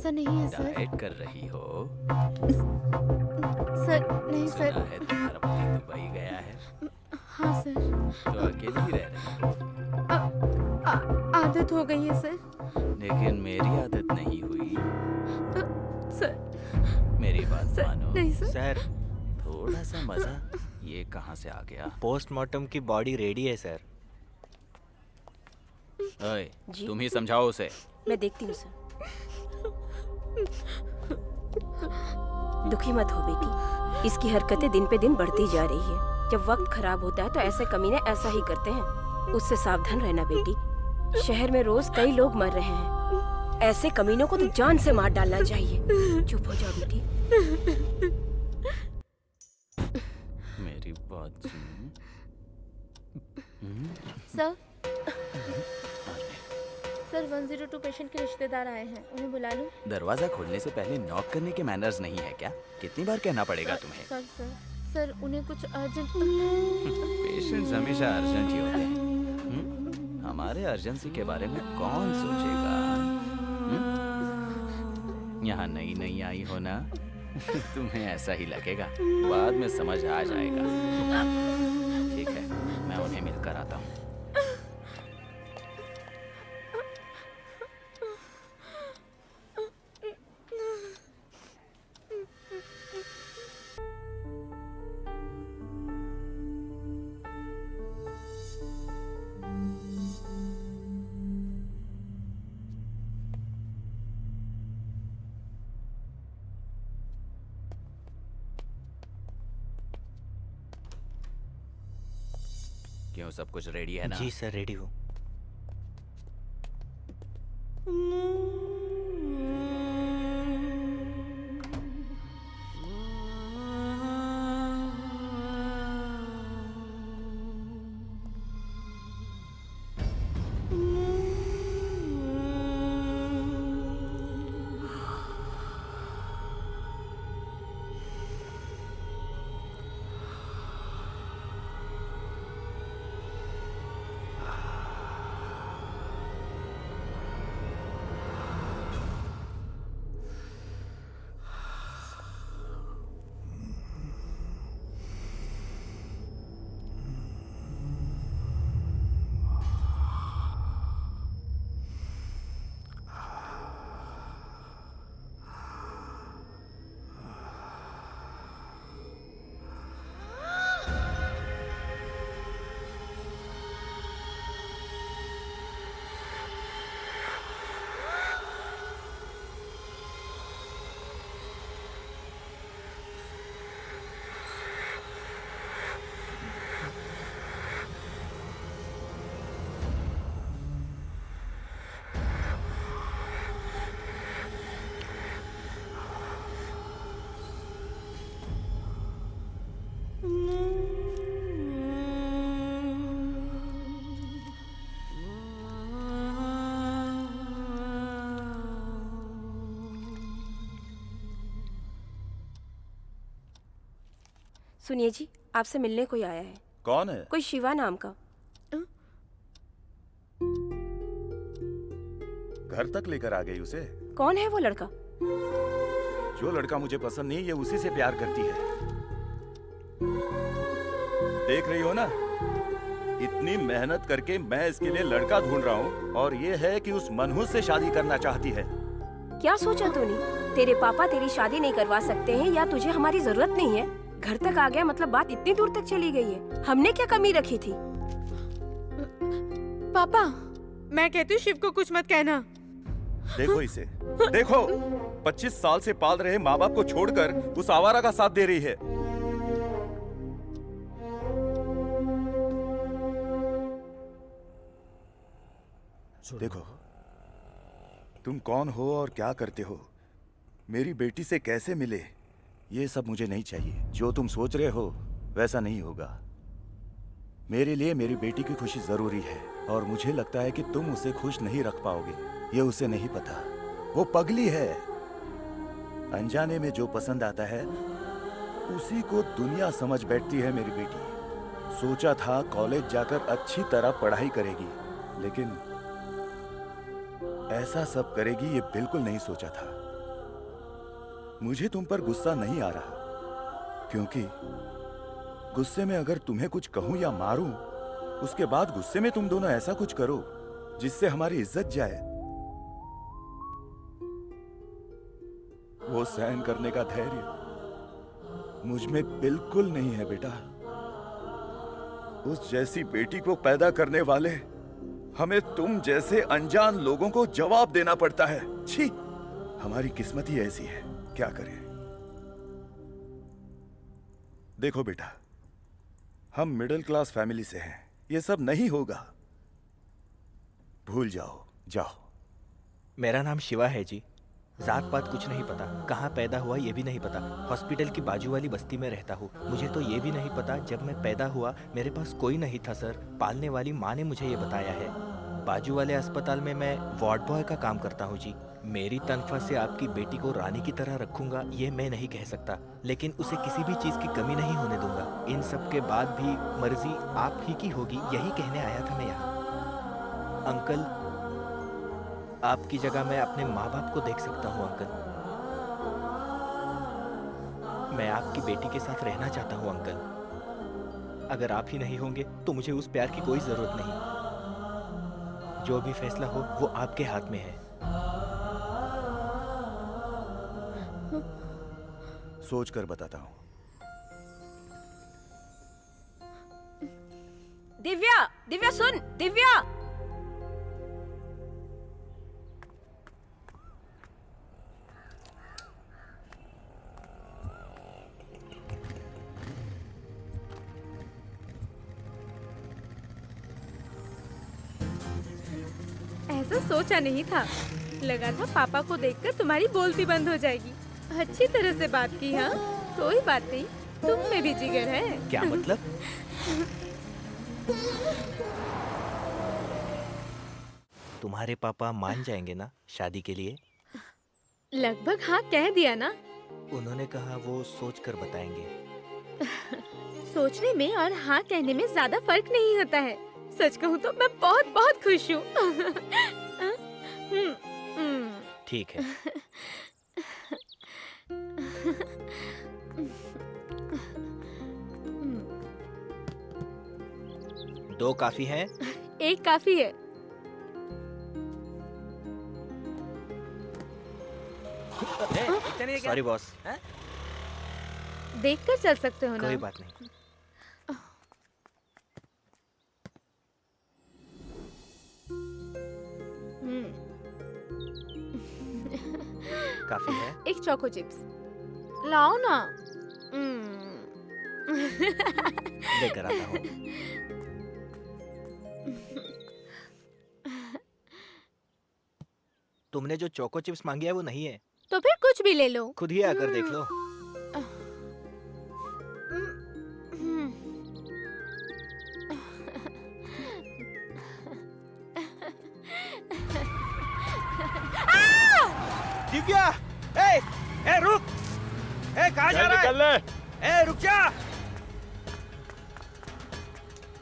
ऐसा नहीं है सर। डाइट कर रही हो? सर नहीं सुना सर। है तुम्हारा पति दुबई गया है, हाँ सर। तो अकेले ही रह रही हो? आदत हो गई है सर। लेकिन मेरी आदत नहीं हुई। सर मेरी बात सर, मानो। नहीं सर। सर, थोड़ा सा मजा ये कहाँ से आ गया? पोस्टमार्टम की बॉडी रेडी है सर। ओए, जी? तुम ही समझाओ उसे। मैं देखती हूँ सर। दुखी मत हो बेटी, इसकी हरकतें दिन पे दिन बढ़ती जा रही है। जब वक्त खराब होता है तो ऐसे कमीने ऐसा ही करते हैं। उससे सावधान रहना बेटी। शहर में रोज कई लोग मर रहे हैं। ऐसे कमीनों को तो जान से मार डालना चाहिए। चुप हो जाओ बेटी। मेरी बात सुन। सर 102 पेशेंट के रिश्तेदार आए हैं, उन्हें बुला लूं? दरवाजा खोलने से पहले नॉक करने के मैनर्स नहीं है क्या? कितनी बार कहना पड़ेगा तुम्हें? सर उन्हें कुछ अर्जेंट। पेशेंट्स हमेशा अर्जेंट ही होते हैं। हमारे अर्जेंसी के बारे में कौन सोचेगा? यहाँ नई नई आई हो ना, तुम्हें ऐसा ही लगेगा, बाद में समझ आ जाएगा। ठीक है, मैं उन्हें मिलकर आता हूँ। क्यों, सब कुछ रेडी है ना? जी सर, रेडी हूँ। सुनिए जी, आपसे मिलने कोई आया है। कौन है? कोई शिवा नाम का। घर तक लेकर आ गई उसे? कौन है वो लड़का? जो लड़का मुझे पसंद नहीं, ये उसी से प्यार करती है। देख रही हो ना, इतनी मेहनत करके मैं इसके लिए लड़का ढूंढ रहा हूँ और ये है कि उस मनहूस से शादी करना चाहती है। क्या सोचा तूने? तेरे पापा तेरी शादी नहीं करवा सकते हैं या तुझे हमारी जरूरत नहीं है? घर तक आ गया मतलब बात इतनी दूर तक चली गई है। हमने क्या कमी रखी थी? पापा, मैं कहती हूँ शिव को कुछ मत कहना। देखो इसे, देखो 25 साल से पाल रहे माँ बाप को छोड़कर उस आवारा का साथ दे रही है। देखो तुम कौन हो और क्या करते हो, मेरी बेटी से कैसे मिले, ये सब मुझे नहीं चाहिए। जो तुम सोच रहे हो वैसा नहीं होगा। मेरे लिए मेरी बेटी की खुशी जरूरी है और मुझे लगता है कि तुम उसे खुश नहीं रख पाओगे। ये उसे नहीं पता, वो पगली है। अनजाने में जो पसंद आता है उसी को दुनिया समझ बैठती है मेरी बेटी। सोचा था कॉलेज जाकर अच्छी तरह पढ़ाई करेगी, लेकिन ऐसा सब करेगी ये बिल्कुल नहीं सोचा था। मुझे तुम पर गुस्सा नहीं आ रहा, क्योंकि गुस्से में अगर तुम्हें कुछ कहूं या मारूं, उसके बाद गुस्से में तुम दोनों ऐसा कुछ करो जिससे हमारी इज्जत जाए, वो सहन करने का धैर्य मुझ में बिल्कुल नहीं है बेटा। उस जैसी बेटी को पैदा करने वाले हमें तुम जैसे अनजान लोगों को जवाब देना पड़ता है। छी, हमारी किस्मत ही ऐसी है, क्या करें। देखो बेटा, हम मिडिल क्लास फैमिली से हैं, ये सब नहीं होगा, भूल जाओ, जाओ। मेरा नाम शिवा है जी। जात पात कुछ नहीं पता, कहाँ पैदा हुआ ये भी नहीं पता। हॉस्पिटल की बाजू वाली बस्ती में रहता हूँ। मुझे तो ये भी नहीं पता, जब मैं पैदा हुआ मेरे पास कोई नहीं था सर। पालने वाली माँ ने मुझे ये बताया है। बाजू वाले अस्पताल में मैं वार्ड बॉय का काम करता हूँ जी। मेरी तनख्वाह से आपकी बेटी को रानी की तरह रखूंगा ये मैं नहीं कह सकता, लेकिन उसे किसी भी चीज़ की कमी नहीं होने दूंगा। इन सब के बाद भी मर्जी आप ही की होगी, यही कहने आया था मैं यहाँ। अंकल, आपकी जगह मैं अपने माँ बाप को देख सकता हूँ अंकल। मैं आपकी बेटी के साथ रहना चाहता हूँ अंकल। अगर आप ही नहीं होंगे तो मुझे उस प्यार की कोई जरूरत नहीं। जो भी फैसला हो वो आपके हाथ में है। सोच कर बताता हूँ। दिव्या, दिव्या सुन, दिव्या। ऐसा सोचा नहीं था, लगा था पापा को देखकर तुम्हारी बोलती बंद हो जाएगी। अच्छी तरह से बात की। हाँ, कोई बात नहीं, तुम में भी जिगर है। क्या मतलब? तुम्हारे पापा मान जाएंगे ना शादी के लिए? लगभग हाँ कह दिया ना। उन्होंने कहा वो सोच कर बताएंगे। सोचने में और हाँ कहने में ज्यादा फर्क नहीं होता है। सच कहूँ तो मैं बहुत बहुत खुश हूँ। ठीक है। दो काफी है? एक काफी है। Sorry boss. देखकर चल सकते हो ना। कोई बात नहीं। काफी है? एक चोको चिप्स लाओ ना। लेकर आता हूँ। तुमने जो चोको चिप्स मांगी है वो नहीं है। तो फिर कुछ भी ले लो। खुद ही आकर देख लो। दिव्या, ए रुक! कहाँ जा रहा है? रुक जा!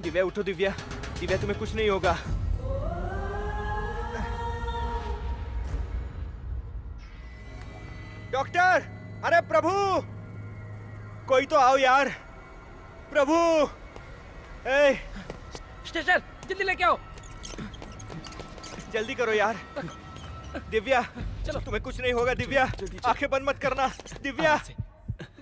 दिव्या उठो दिव्या, दिव्या तुम्हें कुछ नहीं होगा। डॉक्टर, अरे प्रभु, कोई तो आओ यार, प्रभु! स्टेशन जल्दी लेके आओ। जल्दी करो यार। दिव्या, चलो, तुम्हें कुछ नहीं होगा दिव्या। आंखें बंद मत करना दिव्या।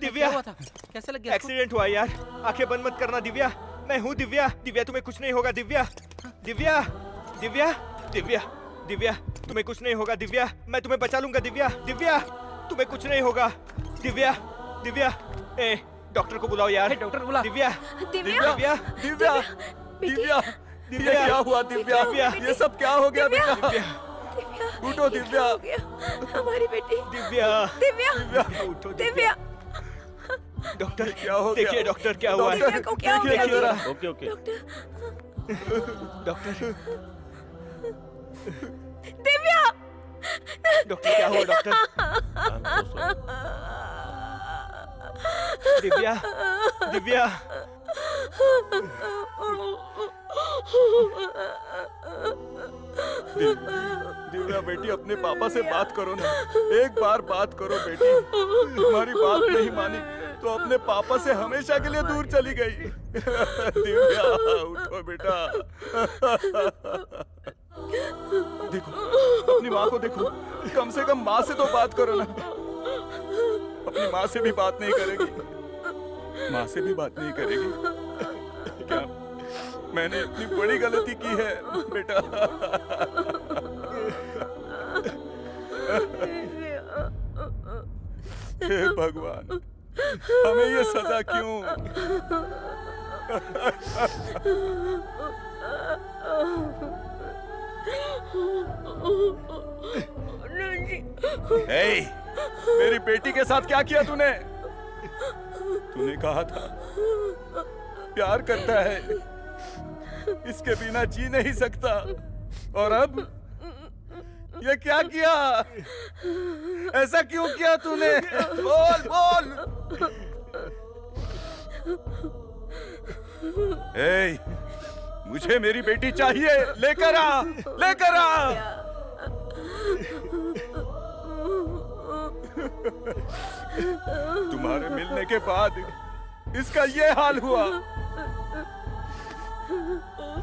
दिव्या, क्या हुआ था? कैसे लग गया? एक्सीडेंट हुआ यार। आंखें बंद मत करना दिव्या। मैं हूँ दिव्या। दिव्या तुम्हें कुछ नहीं होगा दिव्या। दिव्या, दिव्या, दिव्या, दिव्या तुम्हें कुछ नहीं होगा दिव्या। मैं तुम्हें बचा लूंगा दिव्या। दिव्या तुम्हें कुछ नहीं होगा दिव्या। दिव्या, डॉक्टर को बुलाओ यार। डॉक्टर बुला। दिव्या, दिव्या, दिव्या, दिव्या, दिव्या, दिव्या, क्या हुआ दिव्या? दिव्या, ये सब क्या हो गया बेटा? दिव्या, उठो दिव्या। हमारी बेटी। दिव्या, दिव्या, दिव्या उठो दिव्या। डॉक्टर क्या हो गया? देखिए डॉक्टर क्या हुआ है? दिव्या को क्या हो देखिए गया? जरा। Okay okay. Doctor, Divya, doctor क्या हुआ डॉक्टर? दिव्या, दिव्या, दिव्या बेटी, अपने पापा से बात करो ना, एक बार बात करो बेटी। तुम्हारी बात नहीं मानी तो अपने पापा से हमेशा के लिए दूर चली गई। दिव्या उठो बेटा। देखो, अपनी माँ को देखो, कम से कम माँ से तो बात करो ना। अपनी माँ से भी बात नहीं करेगी, माँ से भी बात नहीं करेगी। क्या मैंने इतनी बड़ी गलती की है बेटा? हे भगवान, हमें ये सजा क्यों? हे, मेरी बेटी के साथ क्या किया तूने? तूने कहा था प्यार करता है, इसके बिना जी नहीं सकता, और अब ये क्या किया? ऐसा क्यों किया तूने? बोल बोल। ए, मुझे मेरी बेटी चाहिए, लेकर आ, लेकर आ। तुम्हारे मिलने के बाद इसका ये हाल हुआ।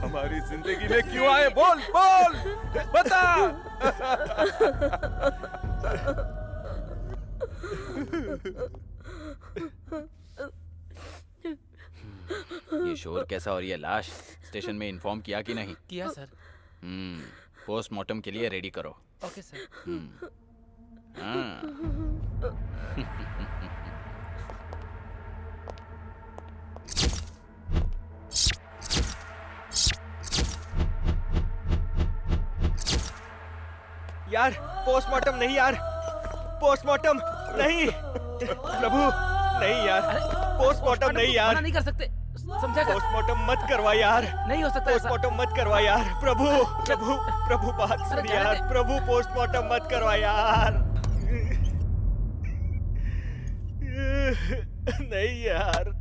हमारी जिंदगी में क्यों आए? बोल बोल, बता। ये शोर कैसा, और ये लाश स्टेशन में इन्फॉर्म किया कि नहीं? किया सर। पोस्टमार्टम के लिए रेडी करो। Okay sir. यार, पोस्टमार्टम नहीं यार, पोस्टमार्टम नहीं। प्रभु, नहीं यार, पोस्टमार्टम नहीं यार, मना नहीं कर सकते, समझा कर। पोस्टमार्टम मत करवा यार, नहीं हो सकता ऐसा। पोस्टमार्टम मत करवा यार। प्रभु प्रभु प्रभु, बात सुन अरे यार, जाने दे। प्रभु पोस्टमार्टम मत करवा यार। नहीं यार।